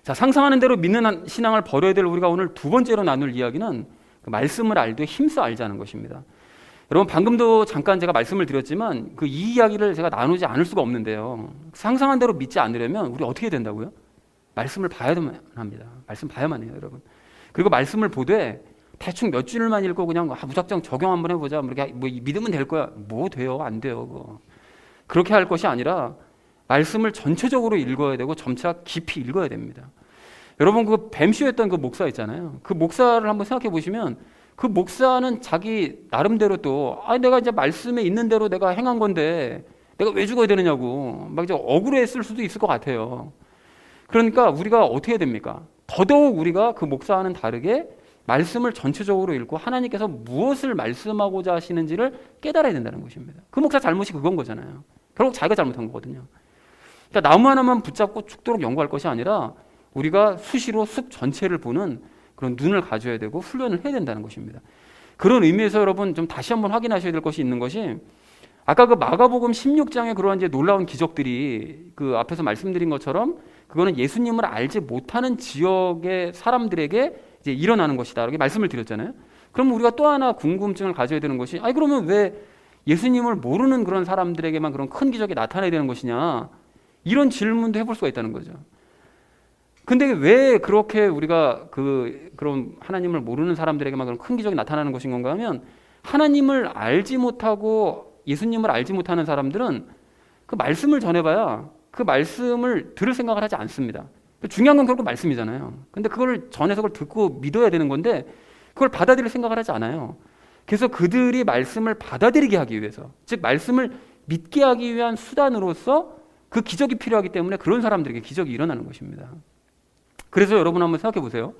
자, 상상하는 대로 믿는 신앙을 버려야 될 우리가 오늘 두 번째로 나눌 이야기는 그 말씀을 알되 힘써 알자는 것입니다. 여러분, 방금도 잠깐 제가 말씀을 드렸지만 그 이 이야기를 제가 나누지 않을 수가 없는데요. 상상한 대로 믿지 않으려면 우리 어떻게 해야 된다고요? 말씀을 봐야만 합니다. 말씀 봐야만 해요, 여러분. 그리고 말씀을 보되 대충 몇 줄만 읽고 그냥 무작정 적용 한번 해보자, 뭐 믿으면 될 거야. 뭐 돼요? 안 돼요, 그거. 그렇게 할 것이 아니라 말씀을 전체적으로 읽어야 되고 점차 깊이 읽어야 됩니다. 여러분, 그 뱀쇼 했던 그 목사 있잖아요. 그 목사를 한번 생각해 보시면 그 목사는 자기 나름대로 또 내가 이제 말씀에 있는 대로 내가 행한 건데 내가 왜 죽어야 되느냐고 막 이제 억울했을 수도 있을 것 같아요. 그러니까 우리가 어떻게 해야 됩니까? 더더욱 우리가 그 목사와는 다르게 말씀을 전체적으로 읽고 하나님께서 무엇을 말씀하고자 하시는지를 깨달아야 된다는 것입니다. 그 목사 잘못이 그건 거잖아요. 결국 자기가 잘못한 거거든요. 그러니까 나무 하나만 붙잡고 죽도록 연구할 것이 아니라 우리가 수시로 숲 전체를 보는 그런 눈을 가져야 되고 훈련을 해야 된다는 것입니다. 그런 의미에서 여러분 좀 다시 한번 확인하셔야 될 것이 있는 것이, 아까 그 마가복음 16장에 그러한 이제 놀라운 기적들이 그 앞에서 말씀드린 것처럼 그거는 예수님을 알지 못하는 지역의 사람들에게 이제 일어나는 것이다 이렇게 말씀을 드렸잖아요. 그럼 우리가 또 하나 궁금증을 가져야 되는 것이, 그러면 왜 예수님을 모르는 그런 사람들에게만 그런 큰 기적이 나타나야 되는 것이냐, 이런 질문도 해볼 수가 있다는 거죠. 근데 왜 그렇게 우리가 그런 하나님을 모르는 사람들에게만 그런 큰 기적이 나타나는 것인 건가 하면, 하나님을 알지 못하고 예수님을 알지 못하는 사람들은 그 말씀을 전해봐야 그 말씀을 들을 생각을 하지 않습니다. 중요한 건 결국 말씀이잖아요. 근데 그걸 전해서 그걸 듣고 믿어야 되는 건데 그걸 받아들일 생각을 하지 않아요. 그래서 그들이 말씀을 받아들이게 하기 위해서, 즉 말씀을 믿게 하기 위한 수단으로서 그 기적이 필요하기 때문에 그런 사람들에게 기적이 일어나는 것입니다. 그래서 여러분 한번 생각해 보세요.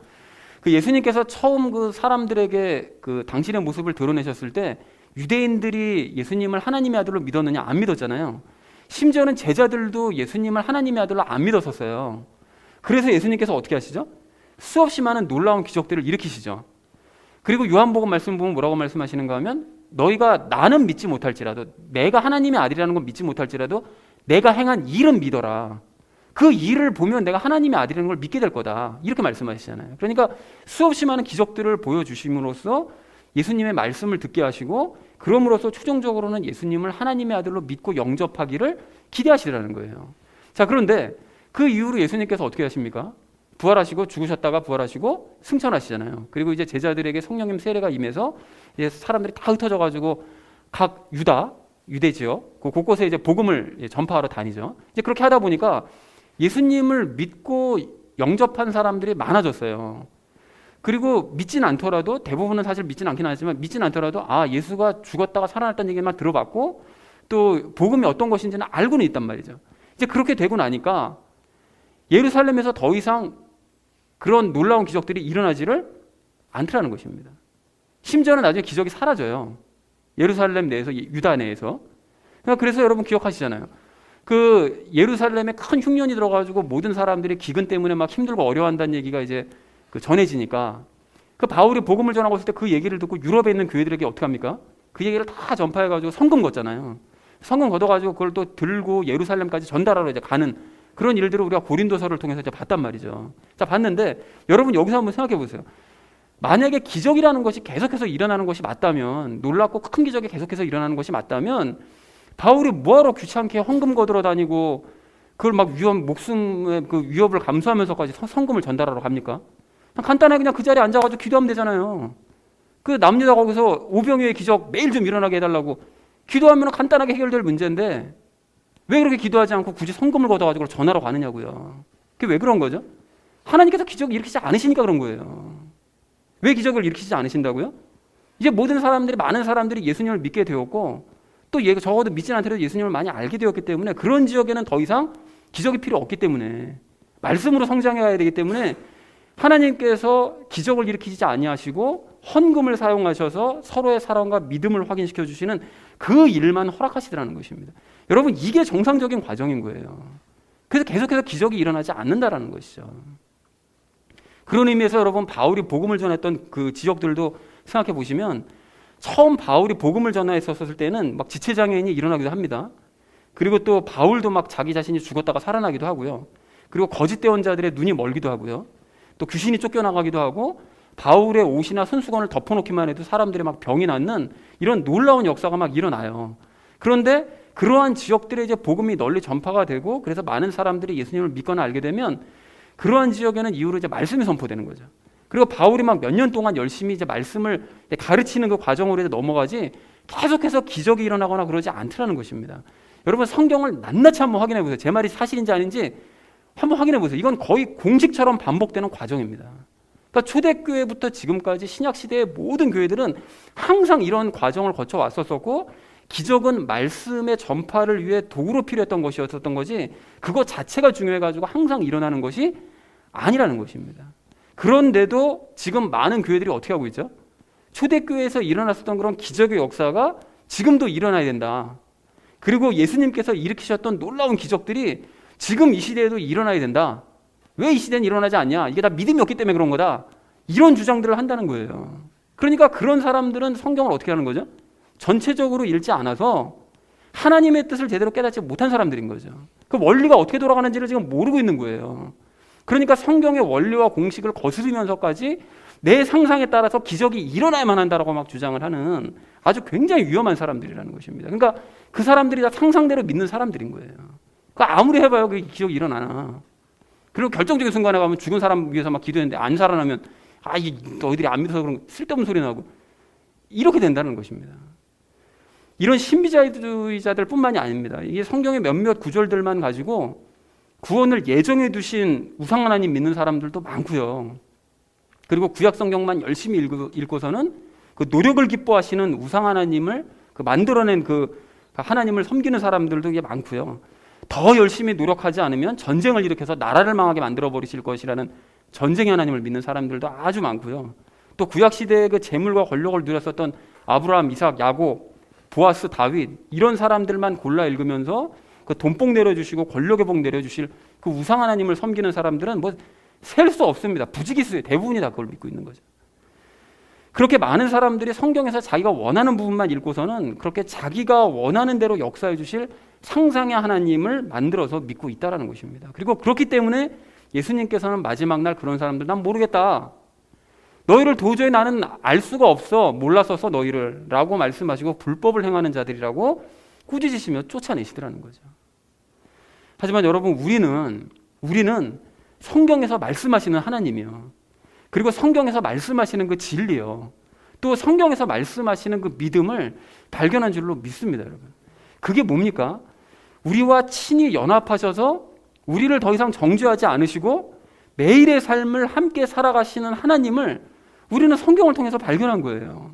그 예수님께서 처음 그 사람들에게 그 당신의 모습을 드러내셨을 때 유대인들이 예수님을 하나님의 아들로 믿었느냐? 안 믿었잖아요. 심지어는 제자들도 예수님을 하나님의 아들로 안 믿었었어요. 그래서 예수님께서 어떻게 하시죠? 수없이 많은 놀라운 기적들을 일으키시죠. 그리고 요한복음 말씀 보면 뭐라고 말씀하시는가 하면, 너희가 나는 믿지 못할지라도, 내가 하나님의 아들이라는 건 믿지 못할지라도 내가 행한 일은 믿어라. 그 일을 보면 내가 하나님의 아들이라는 걸 믿게 될 거다. 이렇게 말씀하시잖아요. 그러니까 수없이 많은 기적들을 보여주심으로써 예수님의 말씀을 듣게 하시고, 그럼으로써 최종적으로는 예수님을 하나님의 아들로 믿고 영접하기를 기대하시라는 거예요. 자, 그런데 그 이후로 예수님께서 어떻게 하십니까? 부활하시고 죽으셨다가 부활하시고 승천하시잖아요. 그리고 이제 제자들에게 성령님 세례가 임해서 이제 사람들이 다 흩어져 가지고 각 유대 지역 그 곳곳에 이제 복음을 전파하러 다니죠. 이제 그렇게 하다 보니까 예수님을 믿고 영접한 사람들이 많아졌어요. 그리고 믿진 않더라도, 대부분은 사실 믿진 않긴 하지만 믿진 않더라도 예수가 죽었다가 살아났다는 얘기만 들어봤고 또 복음이 어떤 것인지는 알고는 있단 말이죠. 이제 그렇게 되고 나니까 예루살렘에서 더 이상 그런 놀라운 기적들이 일어나지를 않더라는 것입니다. 심지어는 나중에 기적이 사라져요. 예루살렘 내에서, 유다 내에서. 그래서 여러분 기억하시잖아요. 그 예루살렘에 큰 흉년이 들어가지고 모든 사람들이 기근 때문에 막 힘들고 어려워한다는 얘기가 이제 전해지니까 그 바울이 복음을 전하고 있을 때 그 얘기를 듣고 유럽에 있는 교회들에게 어떻게 합니까? 그 얘기를 다 전파해가지고 성금 걷잖아요. 성금 걷어가지고 그걸 또 들고 예루살렘까지 전달하러 이제 가는 그런 일들을 우리가 고린도서를 통해서 이제 봤단 말이죠. 자, 봤는데 여러분 여기서 한번 생각해 보세요. 만약에 기적이라는 것이 계속해서 일어나는 것이 맞다면, 놀랍고 큰 기적이 계속해서 일어나는 것이 맞다면, 바울이 뭐하러 귀찮게 헌금 거들어 다니고 그걸 막 목숨의 그 위협을 감수하면서까지 성금을 전달하러 갑니까? 간단하게 그냥 그 자리에 앉아가지고 기도하면 되잖아요. 그 남유다 거기서 오병이어의 기적 매일 좀 일어나게 해달라고 기도하면 간단하게 해결될 문제인데 왜 그렇게 기도하지 않고 굳이 성금을 걷어가지고 전하러 가느냐고요. 그게 왜 그런 거죠? 하나님께서 기적을 일으키지 않으시니까 그런 거예요. 왜 기적을 일으키지 않으신다고요? 이제 모든 사람들이, 많은 사람들이 예수님을 믿게 되었고 또 적어도 믿진 않더라도 예수님을 많이 알게 되었기 때문에 그런 지역에는 더 이상 기적이 필요 없기 때문에 말씀으로 성장해 가야 되기 때문에 하나님께서 기적을 일으키지 아니하시고 헌금을 사용하셔서 서로의 사랑과 믿음을 확인시켜 주시는 그 일만 허락하시더라는 것입니다. 여러분, 이게 정상적인 과정인 거예요. 그래서 계속해서 기적이 일어나지 않는다라는 것이죠. 그런 의미에서 여러분, 바울이 복음을 전했던 그 지역들도 생각해 보시면 처음 바울이 복음을 전하였었을 때는 막 지체장애인이 일어나기도 합니다. 그리고 또 바울도 막 자기 자신이 죽었다가 살아나기도 하고요. 그리고 거짓 대언자들의 눈이 멀기도 하고요. 또 귀신이 쫓겨나가기도 하고 바울의 옷이나 손수건을 덮어놓기만 해도 사람들이 막 병이 낫는 이런 놀라운 역사가 막 일어나요. 그런데 그러한 지역들에 이제 복음이 널리 전파가 되고 그래서 많은 사람들이 예수님을 믿거나 알게 되면 그러한 지역에는 이후로 이제 말씀이 선포되는 거죠. 그리고 바울이 막 몇 년 동안 열심히 이제 말씀을 가르치는 그 과정으로 이제 넘어가지 계속해서 기적이 일어나거나 그러지 않더라는 것입니다. 여러분, 성경을 낱낱이 한번 확인해 보세요. 제 말이 사실인지 아닌지 한번 확인해 보세요. 이건 거의 공식처럼 반복되는 과정입니다. 그러니까 초대교회부터 지금까지 신약시대의 모든 교회들은 항상 이런 과정을 거쳐 왔었고 기적은 말씀의 전파를 위해 도구로 필요했던 것이었던 거지 그거 자체가 중요해가지고 항상 일어나는 것이 아니라는 것입니다. 그런데도 지금 많은 교회들이 어떻게 하고 있죠? 초대교회에서 일어났었던 그런 기적의 역사가 지금도 일어나야 된다. 그리고 예수님께서 일으키셨던 놀라운 기적들이 지금 이 시대에도 일어나야 된다. 왜 이 시대는 일어나지 않냐? 이게 다 믿음이 없기 때문에 그런 거다. 이런 주장들을 한다는 거예요. 그러니까 그런 사람들은 성경을 어떻게 하는 거죠? 전체적으로 읽지 않아서 하나님의 뜻을 제대로 깨닫지 못한 사람들인 거죠. 그 원리가 어떻게 돌아가는지를 지금 모르고 있는 거예요. 그러니까 성경의 원리와 공식을 거스르면서까지 내 상상에 따라서 기적이 일어나야만 한다라고 막 주장을 하는 아주 굉장히 위험한 사람들이라는 것입니다. 그러니까 그 사람들이 다 상상대로 믿는 사람들인 거예요. 그 아무리 해봐요, 그 기적이 일어나나. 그리고 결정적인 순간에 가면 죽은 사람 위해서 막 기도했는데 안 살아나면 이 너희들이 안 믿어서 그런 쓸데없는 소리 나고 이렇게 된다는 것입니다. 이런 신비주의자들 뿐만이 아닙니다. 이게 성경의 몇몇 구절들만 가지고 구원을 예정해 두신 우상 하나님 믿는 사람들도 많고요. 그리고 구약 성경만 열심히 읽고서는 그 노력을 기뻐하시는 우상 하나님을 만들어낸 그 하나님을 섬기는 사람들도 이게 많고요. 더 열심히 노력하지 않으면 전쟁을 일으켜서 나라를 망하게 만들어 버리실 것이라는 전쟁의 하나님을 믿는 사람들도 아주 많고요. 또 구약 시대의 그 재물과 권력을 누렸었던 아브라함, 이삭, 야곱, 보아스, 다윗 이런 사람들만 골라 읽으면서 그 돈복 내려주시고 권력의 복 내려주실 그 우상 하나님을 섬기는 사람들은 뭐 셀 수 없습니다. 부지기수예요. 대부분이 다 그걸 믿고 있는 거죠. 그렇게 많은 사람들이 성경에서 자기가 원하는 부분만 읽고서는 그렇게 자기가 원하는 대로 역사해 주실 상상의 하나님을 만들어서 믿고 있다는 것입니다. 그리고 그렇기 때문에 예수님께서는 마지막 날 그런 사람들 난 모르겠다. 너희를 도저히 나는 알 수가 없어. 몰라서서 너희를 라고 말씀하시고 불법을 행하는 자들이라고 꾸짖으시며 쫓아내시더라는 거죠. 하지만 여러분, 우리는 성경에서 말씀하시는 하나님이요. 그리고 성경에서 말씀하시는 그 진리요. 또 성경에서 말씀하시는 그 믿음을 발견한 줄로 믿습니다, 여러분. 그게 뭡니까? 우리와 친히 연합하셔서 우리를 더 이상 정죄하지 않으시고 매일의 삶을 함께 살아가시는 하나님을 우리는 성경을 통해서 발견한 거예요.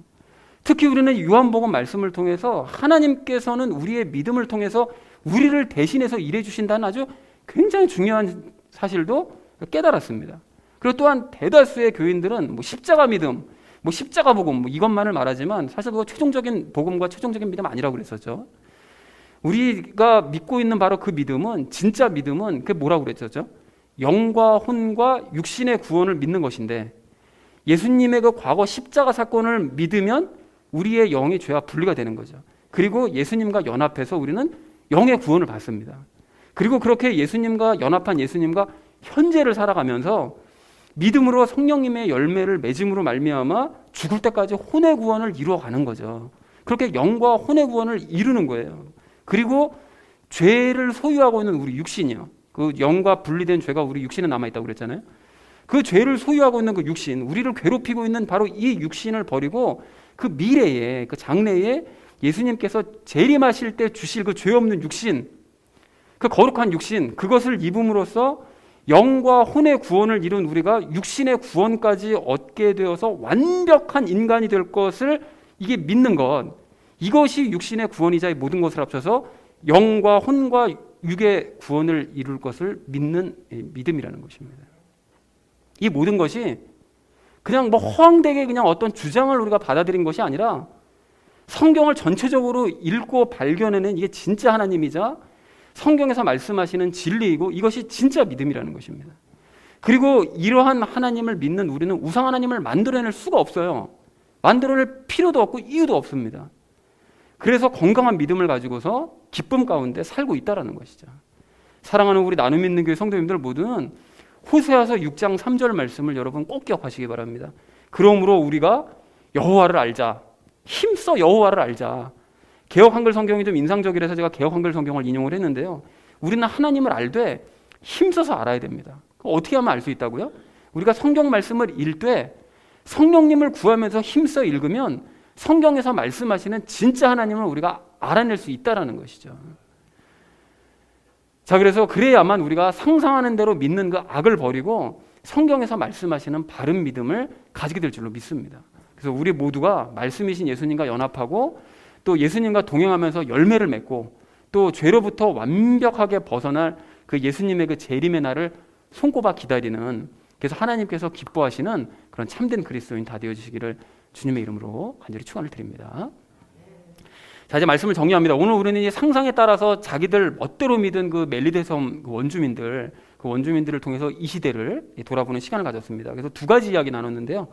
특히 우리는 요한복음 말씀을 통해서 하나님께서는 우리의 믿음을 통해서 우리를 대신해서 일해 주신다는 아주 굉장히 중요한 사실도 깨달았습니다. 그리고 또한 대다수의 교인들은 십자가 믿음, 십자가 복음 이것만을 말하지만 사실 그거 최종적인 복음과 최종적인 믿음 아니라고 그랬었죠. 우리가 믿고 있는 바로 그 믿음은, 진짜 믿음은 그게 뭐라고 그랬었죠? 영과 혼과 육신의 구원을 믿는 것인데 예수님의 그 과거 십자가 사건을 믿으면 우리의 영의 죄와 분리가 되는 거죠. 그리고 예수님과 연합해서 우리는 영의 구원을 받습니다. 그리고 그렇게 예수님과 연합한 예수님과 현재를 살아가면서 믿음으로 성령님의 열매를 맺음으로 말미암아 죽을 때까지 혼의 구원을 이루어가는 거죠. 그렇게 영과 혼의 구원을 이루는 거예요. 그리고 죄를 소유하고 있는 우리 육신이요. 그 영과 분리된 죄가 우리 육신에 남아있다고 그랬잖아요. 그 죄를 소유하고 있는 그 육신, 우리를 괴롭히고 있는 바로 이 육신을 버리고 그 미래에, 그 장래에 예수님께서 재림하실 때 주실 그 죄 없는 육신, 그 거룩한 육신, 그것을 입음으로써 영과 혼의 구원을 이룬 우리가 육신의 구원까지 얻게 되어서 완벽한 인간이 될 것을 이게 믿는 것, 이것이 육신의 구원이자 모든 것을 합쳐서 영과 혼과 육의 구원을 이룰 것을 믿는 믿음이라는 것입니다. 이 모든 것이 그냥 뭐 허황되게 그냥 어떤 주장을 우리가 받아들인 것이 아니라 성경을 전체적으로 읽고 발견해낸 이게 진짜 하나님이자 성경에서 말씀하시는 진리이고 이것이 진짜 믿음이라는 것입니다. 그리고 이러한 하나님을 믿는 우리는 우상 하나님을 만들어낼 수가 없어요. 만들어낼 필요도 없고 이유도 없습니다. 그래서 건강한 믿음을 가지고서 기쁨 가운데 살고 있다는 것이죠. 사랑하는 우리 나눔 있는 교회 성도님들 모두는 호세아서 6장 3절 말씀을 여러분 꼭 기억하시기 바랍니다. 그러므로 우리가 여호와를 알자. 힘써 여호와를 알자. 개역 한글 성경이 좀 인상적이라서 제가 개역 한글 성경을 인용을 했는데요. 우리는 하나님을 알되 힘써서 알아야 됩니다. 어떻게 하면 알 수 있다고요? 우리가 성경 말씀을 읽되 성령님을 구하면서 힘써 읽으면 성경에서 말씀하시는 진짜 하나님을 우리가 알아낼 수 있다는 것이죠. 자, 그래서 그래야만 우리가 상상하는 대로 믿는 그 악을 버리고 성경에서 말씀하시는 바른 믿음을 가지게 될 줄로 믿습니다. 그래서 우리 모두가 말씀이신 예수님과 연합하고 또 예수님과 동행하면서 열매를 맺고 또 죄로부터 완벽하게 벗어날 그 예수님의 그 재림의 날을 손꼽아 기다리는, 그래서 하나님께서 기뻐하시는 그런 참된 그리스도인 다 되어주시기를 주님의 이름으로 간절히 축원을 드립니다. 자, 이제 말씀을 정리합니다. 오늘 우리는 이 상상에 따라서 자기들 멋대로 믿은 그 멜리데섬 그 원주민들을 통해서 이 시대를 돌아보는 시간을 가졌습니다. 그래서 두 가지 이야기 나눴는데요.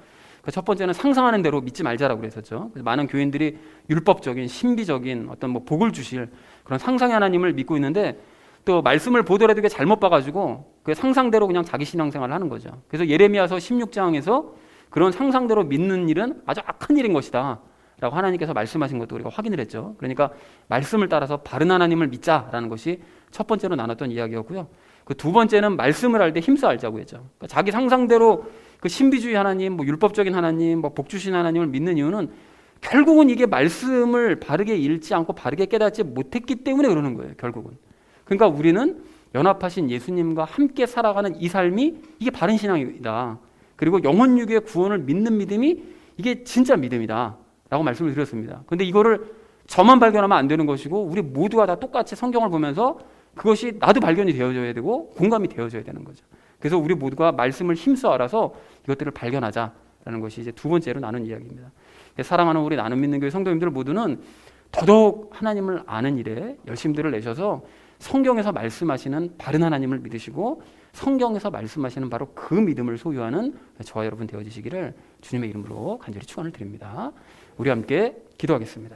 첫 번째는 상상하는 대로 믿지 말자라고 그랬었죠. 그래서 많은 교인들이 율법적인 신비적인 어떤 뭐 복을 주실 그런 상상의 하나님을 믿고 있는데 또 말씀을 보더라도 이게 잘못 봐가지고 그 상상대로 그냥 자기 신앙생활을 하는 거죠. 그래서 예레미야서 16장에서 그런 상상대로 믿는 일은 아주 악한 일인 것이다 라고 하나님께서 말씀하신 것도 우리가 확인을 했죠. 그러니까 말씀을 따라서 바른 하나님을 믿자라는 것이 첫 번째로 나눴던 이야기였고요. 그 두 번째는 말씀을 알 때 힘써 알자고 했죠. 그러니까 자기 상상대로 그 신비주의 하나님, 뭐 율법적인 하나님, 뭐 복 주신 하나님을 믿는 이유는 결국은 이게 말씀을 바르게 읽지 않고 바르게 깨닫지 못했기 때문에 그러는 거예요. 결국은. 그러니까 우리는 연합하신 예수님과 함께 살아가는 이 삶이 이게 바른 신앙이다. 그리고 영혼육의 구원을 믿는 믿음이 이게 진짜 믿음이다 라고 말씀을 드렸습니다. 그런데 이거를 저만 발견하면 안 되는 것이고 우리 모두가 다 똑같이 성경을 보면서 그것이 나도 발견이 되어져야 되고 공감이 되어져야 되는 거죠. 그래서 우리 모두가 말씀을 힘써 알아서 이것들을 발견하자라는 것이 이제 두 번째로 나눈 이야기입니다. 사랑하는 우리 나눔 믿는 교회 성도님들 모두는 더더욱 하나님을 아는 일에 열심들을 내셔서 성경에서 말씀하시는 바른 하나님을 믿으시고 성경에서 말씀하시는 바로 그 믿음을 소유하는 저와 여러분 되어지시기를 주님의 이름으로 간절히 축원을 드립니다. 우리 함께 기도하겠습니다.